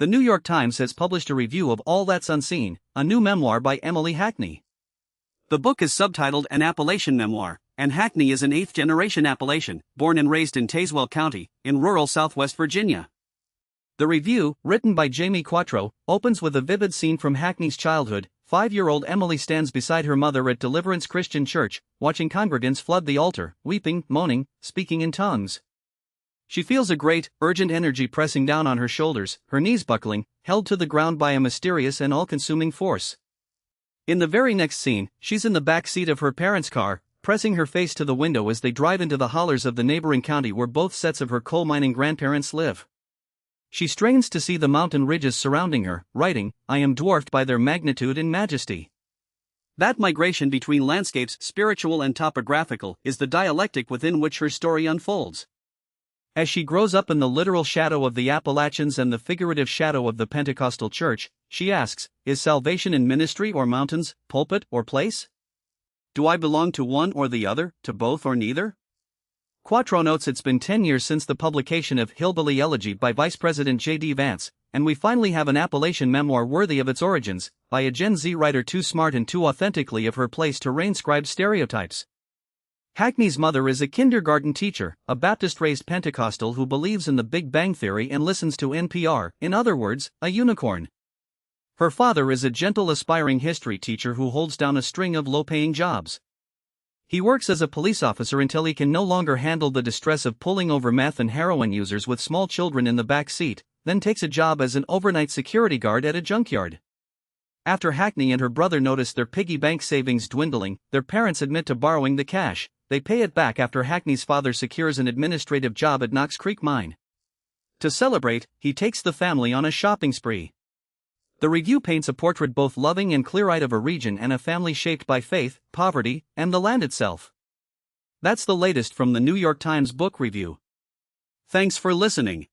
The New York Times has published a review of All That's Unseen, a new memoir by Emilee Hackney. The book is subtitled An Appalachian Memoir, and Hackney is an eighth-generation Appalachian, born and raised in Tazewell County, in rural Southwest Virginia. The review, written by Jamie Quattro, opens with a vivid scene from Hackney's childhood. 5-year-old Emilee stands beside her mother at Deliverance Christian Church, watching congregants flood the altar, weeping, moaning, speaking in tongues. She feels a great, urgent energy pressing down on her shoulders, her knees buckling, held to the ground by a mysterious and all-consuming force. In the very next scene, she's in the back seat of her parents' car, pressing her face to the window as they drive into the hollers of the neighboring county where both sets of her coal-mining grandparents live. She strains to see the mountain ridges surrounding her, writing, "I am dwarfed by their magnitude and majesty." That migration between landscapes, spiritual and topographical, is the dialectic within which her story unfolds. As she grows up in the literal shadow of the Appalachians and the figurative shadow of the Pentecostal church, she asks, is salvation in ministry or mountains, pulpit or place? Do I belong to one or the other, to both or neither? Quattro notes it's been 10 years since the publication of Hillbilly Elegy by Vice President J.D. Vance, and we finally have an Appalachian memoir worthy of its origins, by a Gen Z writer too smart and too authentically of her place to reinscribe stereotypes. Hackney's mother is a kindergarten teacher, a Baptist-raised Pentecostal who believes in the Big Bang Theory and listens to NPR, in other words, a unicorn. Her father is a gentle aspiring history teacher who holds down a string of low-paying jobs. He works as a police officer until he can no longer handle the distress of pulling over meth and heroin users with small children in the back seat, then takes a job as an overnight security guard at a junkyard. After Hackney and her brother notice their piggy bank savings dwindling, their parents admit to borrowing the cash. They pay it back after Hackney's father secures an administrative job at Knox Creek Mine. To celebrate, he takes the family on a shopping spree. The review paints a portrait both loving and clear-eyed of a region and a family shaped by faith, poverty, and the land itself. That's the latest from the New York Times Book Review. Thanks for listening.